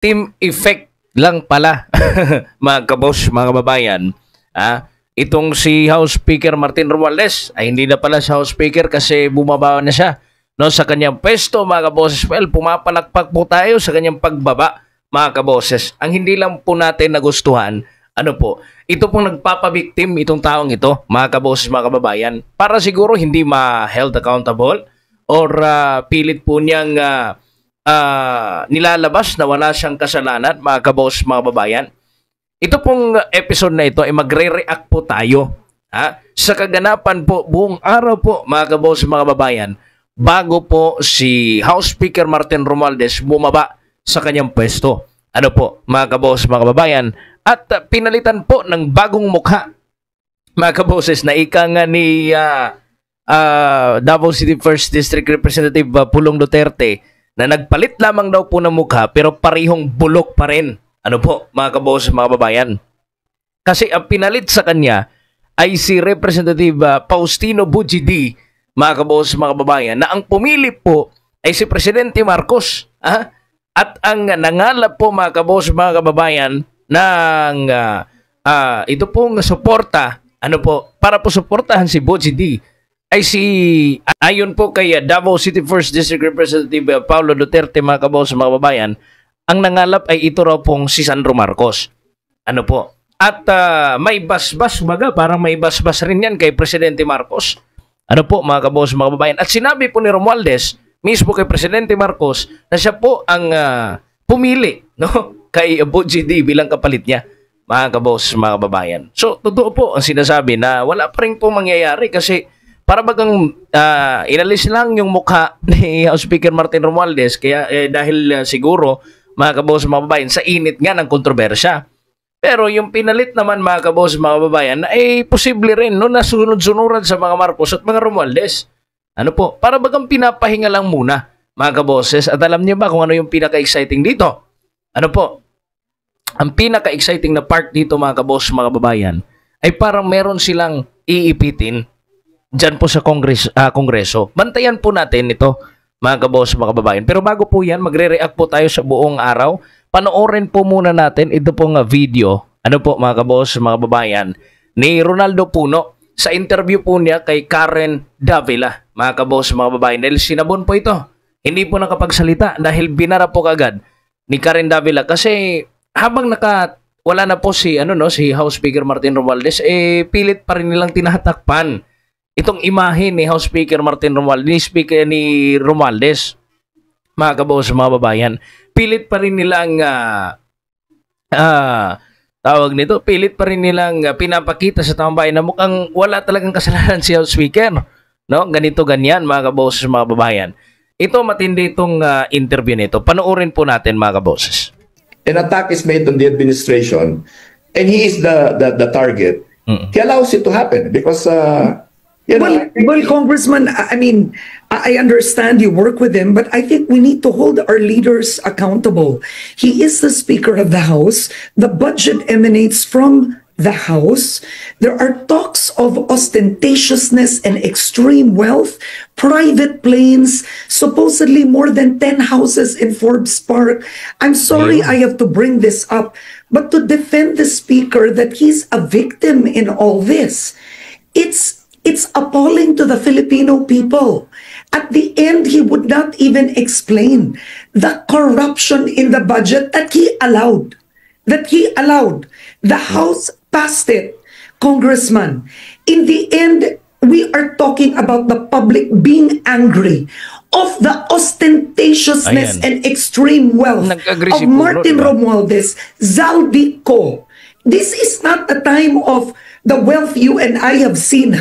team effect lang pala, mga kaboss, mga kababayan. Itong si House Speaker Martin Romualdez ay hindi na pala si House Speaker kasi bumaba na siya, no, sa kanyang pwesto, mga kaboses. Well, pumapalakpak po tayo sa kanyang pagbaba, mga kaboses. Ang hindi lang po natin nagustuhan, ano po, ito pong nagpapabiktim itong taong ito, mga kaboses, mga kababayan, para siguro hindi ma-held accountable or pilit po niyang nilalabas na wala siyang kasalanan, mga kaboses, mga kababayan. Ito pong episode na ito ay magre-react po tayo sa kaganapan po buong araw po, mga kaboses, mga kababayan, bago po si House Speaker Martin Romualdez bumaba sa kanyang pwesto. Ano po, mga kaboses, mga kababayan, at pinalitan po ng bagong mukha, mga kaboses, na ika nga ni Davao City 1st District Representative Pulong Duterte, na nagpalit lamang daw po ng mukha pero parihong bulok pa rin. Ano po, mga kaboses, mga kababayan? Kasi ang pinalit sa kanya ay si Representative Faustino Bujidi, mga kaboses, mga kababayan, na ang pumili po ay si Presidente Marcos. At ang nangalap po, mga kaboses, mga kababayan, ng ito pong suporta, ano po, para po suportahan si Bujidi, ay si, ayon po kay Davao City 1st District Representative Paulo Duterte, mga kaboses, mga kababayan, ang nangalap ay ito raw pong si Sandro Marcos. Ano po? At may basbas, baga, parang may basbas rin yan kay Presidente Marcos. Ano po, mga kaboses, mga kababayan? At sinabi po ni Romualdez, mismo kay Presidente Marcos, na siya po ang pumili, no, kay Bujidi bilang kapalit niya, mga kaboses, mga kababayan. So, totoo po ang sinasabi na wala pa rin po mangyayari kasi para bagang inalis lang yung mukha ni House Speaker Martin Romualdez kaya dahil siguro, mga kaboses, mga kababayan, sa init nga ng kontrobersya. Pero yung pinalit naman, mga kaboses, mga kababayan, ay posible rin, no, na sunod-sunuran sa mga Marcos at mga Romualdez. Ano po, para bagang pinapahinga lang muna, mga kaboses. At alam niyo ba kung ano yung pinaka-exciting dito? Ano po? Ang pinaka-exciting na part dito, mga kaboses, mga kababayan, ay parang meron silang iipitin dyan po sa Kongreso. Bantayan po natin ito, mga kaboses, mga kababayan. Pero bago po yan, magre-react po tayo sa buong araw. Panoorin po muna natin ito pong video, ano po, mga kaboses, mga kababayan, ni Ronaldo Puno sa interview po niya kay Karen Davila, mga kaboses, mga kababayan. Dahil sinabon po ito. Hindi po nakapagsalita dahil binara po kagad ni Karen Davila kasi habang wala na po si si House Speaker Martin Romualdez, pilit pa rin nilang tinatakpan itong imahe ni House Speaker Martin Romualdez, ni Romualdez, mga kaboses, mga babayan. Pilit pa rin nilang tawag nito, pilit pa rin nilang pinapakita sa taong bayan na mukhang wala talagang kasalanan si House Speaker, no? Ganito ganyan, mga kaboses, mga babayan. Ito, matindi itong interview nito. Panoorin po natin, mga kaboses. An attack is made on the administration and he is the target. He allows it to happen because well, Congressman, I mean, I understand you work with him, but I think we need to hold our leaders accountable. He is the Speaker of the House. The budget emanates from the House. There are talks of ostentatiousness and extreme wealth, private planes, supposedly more than 10 houses in Forbes Park. I'm sorry I have to bring this up, but to defend the Speaker that he's a victim in all this, it's appalling to the Filipino people. At the end, he would not even explain the corruption in the budget that he allowed. The House passed it, Congressman. In the end, we are talking about the public being angry of the ostentatiousness and extreme wealth of Martin Romualdez, Zaldico. This is not a time of the wealth you and I have seen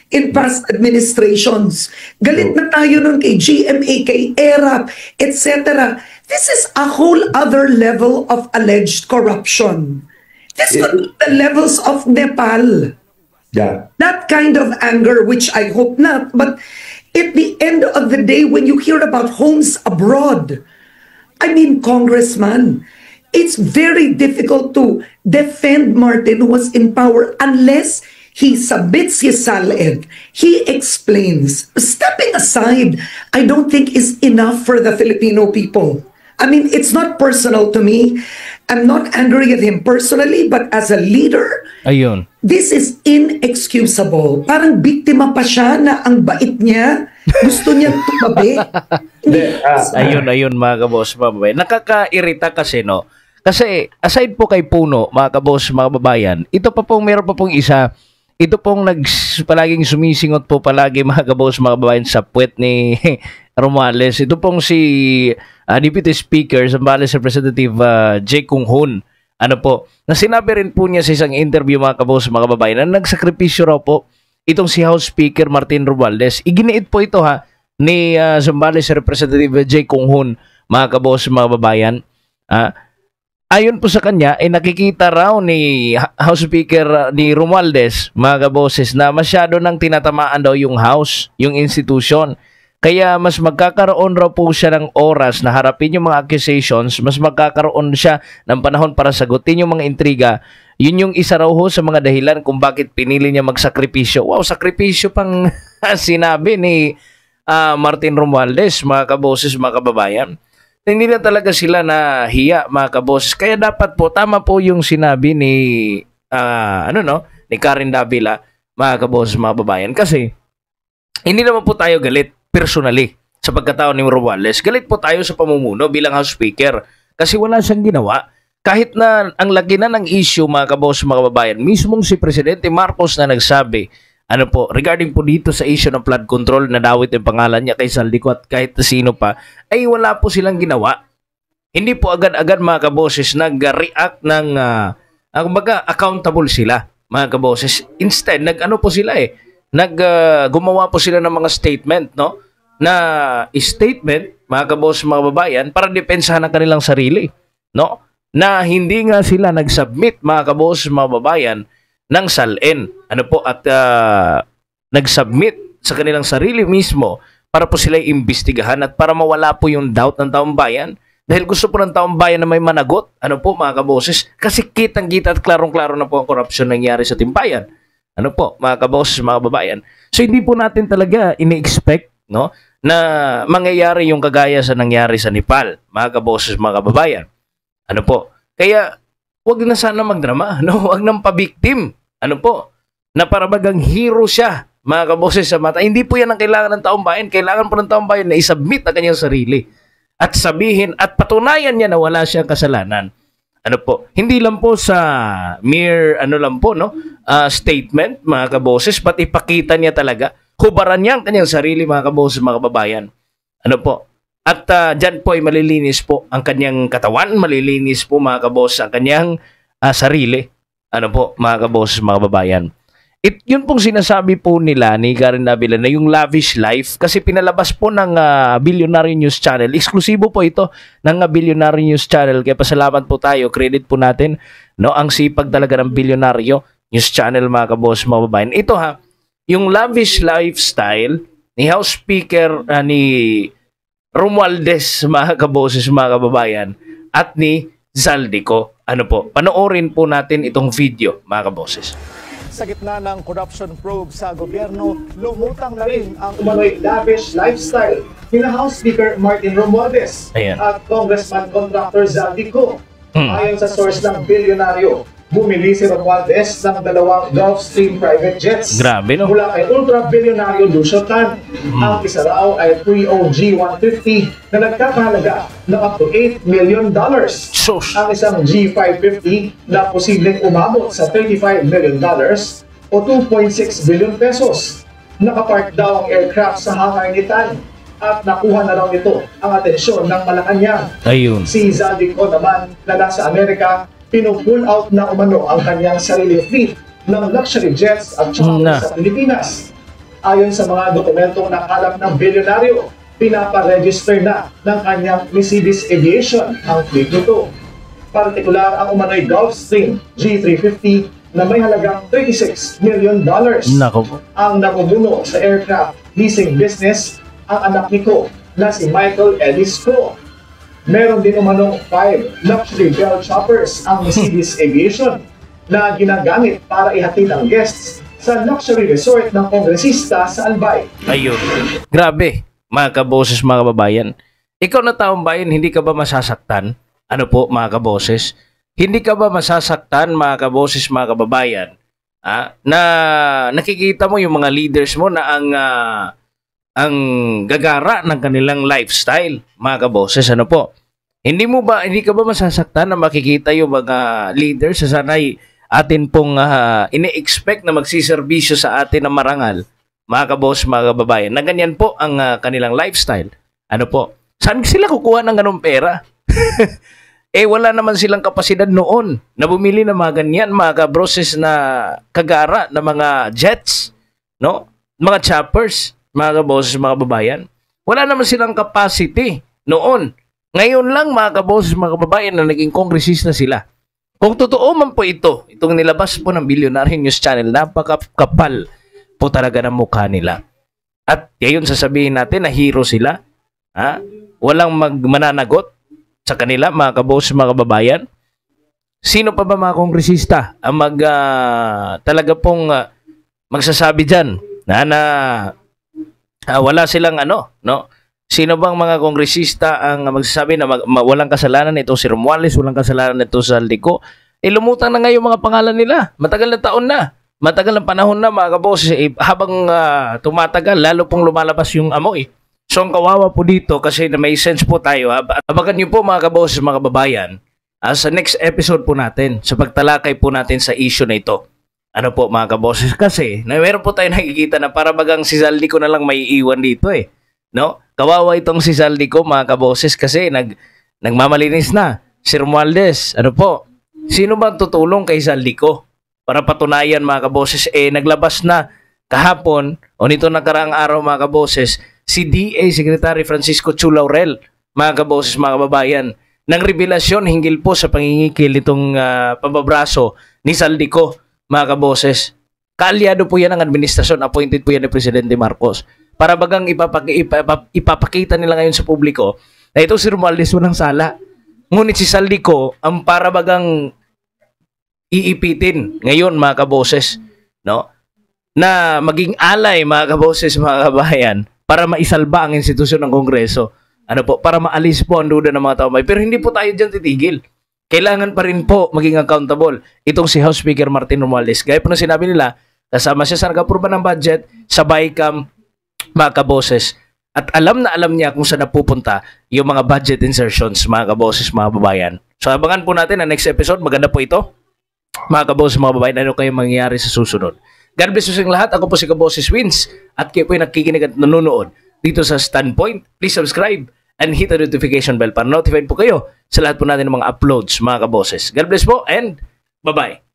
in past administrations. Galit na tayo nun kay GMA, kay ERAP, etc. This is a whole other level of alleged corruption. This could be the levels of Nepal. Yeah. That kind of anger, which I hope not, but at the end of the day, when you hear about homes abroad, I mean, Congressman, it's very difficult to defend Martin who was in power unless he submits his saled. He explains. Stepping aside, I don't think is enough for the Filipino people. I mean, it's not personal to me. I'm not angry at him personally, but as a leader, Ayun. this is inexcusable. Parang biktima pa siya na ang bait niya. Gusto niyang tumabi. Ayun mga kaboss, mga babayan. Nakakairita kasi, no? Kasi aside po kay Puno, mga kaboss, mga babayan, ito pa pong, meron pa pong isa. Ito pong palaging sumisingot po palagi, mga kaboss, mga babayan, sa puwet ni Romualdez. Ito pong si Deputy Speaker, Zambales Representative Jay Kung-hun. Ano po, na sinabi rin po niya sa isang interview, mga kaboss, mga babayan, na nagsakripisyo raw po itong si House Speaker Martin Romualdez. Iginiit po ito ni Zambales Representative Jay Kung-hun, mga kaboss, mga babayan. Ayon po sa kanya, ay nakikita raw ni House Speaker ni Romualdez, mga kaboses, na masyado nang tinatamaan daw yung House, yung institution. Kaya mas magkakaroon raw po siya ng oras na harapin yung mga accusations, mas magkakaroon siya ng panahon para sagutin yung mga intriga. Yun yung isa raw ho sa mga dahilan kung bakit pinili niya magsakripisyo. Wow, sakripisyo pang sinabi ni Martin Romualdez, mga kaboses, mga kababayan. Hindi na talaga sila na hiya, mga kaboses. Kaya dapat po, tama po yung sinabi ni ni Karen Davila, mga kaboses, mga babayan. Kasi hindi naman po tayo galit personally sa pagkatao ni Romualdez. Galit po tayo sa pamumuno bilang House Speaker kasi wala siyang ginawa. Kahit na ang laki na ng issue, mga kaboses, mga babayan, mismong si Presidente Marcos na nagsabi, regarding po dito sa issue ng flood control, na dawit yung pangalan niya kay Saldico at kahit sino pa, ay wala po silang ginawa. Hindi po agad-agad, mga kaboses, nag-react ng, accountable sila, mga kaboses. Instead, gumawa po sila ng mga statement, no? Na statement, mga kaboses, mga babayan, para depensahan ang kanilang sarili, no? Na hindi nga sila nag-submit, mga kaboses, mga babayan, ng SALN, at nag-submit sa kanilang sarili mismo para po sila imbestigahan at para mawala po yung doubt ng taong bayan, dahil gusto po ng taong bayan na may managot, mga kaboses, kasi kitang-kita at klarong-klaro na po ang korupsyon nangyari sa timbayan, mga kaboses, mga babayan. So hindi po natin talaga ini-expect, no, na mangyayari yung kagaya sa nangyari sa Nepal, mga kaboses, mga kababayan. Kaya wag na sana magdrama, no? Wag nang pabiktim. Na parabagang hero siya, mga kaboses, sa mata. Hindi po yan ang kailangan ng taong bayan. Kailangan po ng taong bayan na isubmit ang kanyang sarili. At sabihin, at patunayan niya na wala siyang kasalanan. Hindi lang po sa mere, statement, mga kaboses, but ipakita niya talaga. Hubaran niya ang kanyang sarili, mga kaboses, mga kababayan. At dyan po ay malilinis po ang kanyang katawan, malilinis po, mga kabos, ang kanyang sarili. Mga kabos, mga babayan. Yun pong sinasabi po nila ni Karen Davila na yung lavish life, kasi pinalabas po ng Billionaire News Channel. Eksklusibo po ito ng Billionaire News Channel. Kaya pasalamat po tayo, credit po natin, no, ang sipag talaga ng Billionaire News Channel, mga kabos, mga babayan. Ito yung lavish lifestyle ni House Speaker ni Romualdez, mga kaboses, mga kababayan, at ni Zaldico. Panoorin po natin itong video, mga kaboses. Sa gitna ng corruption probe sa gobyerno, lumutang na rin ang umano'y lavish lifestyle ni House Speaker Martin Romualdez at Congressman Contractor Zaldico. Ayon sa source ng bilyonaryo, bumili si Romualdez ng 2 Gulfstream private jets. Grabe, no? Mula kay ultra-bilyonaryo Lucio Tan. Ang isa raw ay G150 na nagkakahalaga ng up to $8 million. Ang isang G550 na posibleng umabot sa $35 million o 2.6 billion pesos. Nakapark daw ang aircraft sa hangar ni Tan at nakuha na raw nito ang atensyon ng Malacanang. Ayun. Si Zaldico naman na nasa Amerika, pinupull out na umano ang kanyang sarili fleet ng luxury jets at charter sa Pilipinas. Ayon sa mga dokumentong nakalap ng bilyonaryo, pinaparegister na ng kanyang Mercedes Aviation ang fleet nito. Partikular ang umano'y Gulfstream G350 na may halagang $36 million. Ang namumuno sa aircraft leasing business ang anak nito na si Michael Ellis Ko. Meron din umanong 5 luxury Bell choppers ang Mercedes Aviation na ginagamit para ihatid ang guests sa luxury resort ng kongresista sa Albay. Ayun. Grabe, mga kaboses, mga kababayan. ikaw na taong bayan, hindi ka ba masasaktan? Ano po, mga kaboses? Hindi ka ba masasaktan, mga kaboses, mga kababayan, na nakikita mo yung mga leaders mo na ang gagara ng kanilang lifestyle, mga kaboses, ano po? Hindi ka ba masasaktan na makikita yung mga leaders sa sanay atin pong ini-expect na magsiservisyo sa atin ng marangal, mga kaboses, mga kababayan, na ganyan po ang kanilang lifestyle? Ano po? Saan sila kukuha ng ganong pera? Wala naman silang kapasidad noon na bumili ng mga ganyan, mga kabroses na kagara na mga jets, no? Mga choppers, mga kaboses, mga babayan. Wala naman silang capacity noon. Ngayon lang, mga kaboses, mga kababayan, na naging kongresista sila. Kung totoo man po itong nilabas po ng Billionaire News Channel, napakapal po talaga ng mukha nila. At ngayon sasabihin natin na hero sila, walang mananagot sa kanila, mga kaboses, mga kababayan. Sino pa ba mga kongresista ang talaga pong magsasabi dyan na wala silang no? Sino bang mga kongresista ang magsasabi na walang kasalanan itong si Romualdez, walang kasalanan itong si Saldico? Lumutang na nga yung mga pangalan nila. Matagal na taon na. Matagal na panahon na, mga kaboses. Habang tumatagal, lalo pong lumalabas yung amoy. So, ang kawawa po dito, kasi may sense po tayo, abagan niyo po, mga kaboses, mga kababayan, sa next episode po natin, sa pagtalakay po natin sa issue na ito. Ano po, mga kaboses? Kasi, meron po tayo nakikita na para bagang si Saldico na lang may iwan dito no? Kawawa itong si Saldico, mga kaboses, kasi nagmamalinis na. Si Romualdez, ano po? Sino ba tutulong kay Saldico? Para patunayan, mga kaboses, naglabas na kahapon, o nito nakaraang araw, mga kaboses, si DA Secretary Francisco Chu Laurel, mga kaboses, mga kababayan, ng revelasyon hinggil po sa pangingikil nitong pababraso ni Saldico, mga kaboses. Kaalyado po yan ng administrasyon, appointed po yan ni Presidente Marcos. Para bagang ipapakita nila ngayon sa publiko na ito si Romualdez walang sala. Ngunit si Saldico ang para bagang iipitin ngayon, mga kaboses, no? Na maging alay, mga kaboses, mga kabayan, para maisalba ang institusyon ng Kongreso. Ano po? Para maalis po ang duda ng mga tao. Pero hindi po tayo dyan titigil. Kailangan pa rin po maging accountable itong si House Speaker Martin Romualdez. Gaya po na sinabi nila, kasama siya sa nag-approve ng budget sa BICAM, mga kaboses. At alam na alam niya kung saan napupunta yung mga budget insertions, mga kaboses, mga babayan. So abangan po natin ang next episode. Maganda po ito, mga kaboses, mga babayan. Ano kayo mangyayari sa susunod? God bless you sa lahat. Ako po si Kaboses Wins at kayo po yung nakikinig at nanonood dito sa Standpoint. Please subscribe and hit the notification bell para notified po kayo sa lahat po natin ng mga uploads, mga kaboses. God bless po and bye-bye.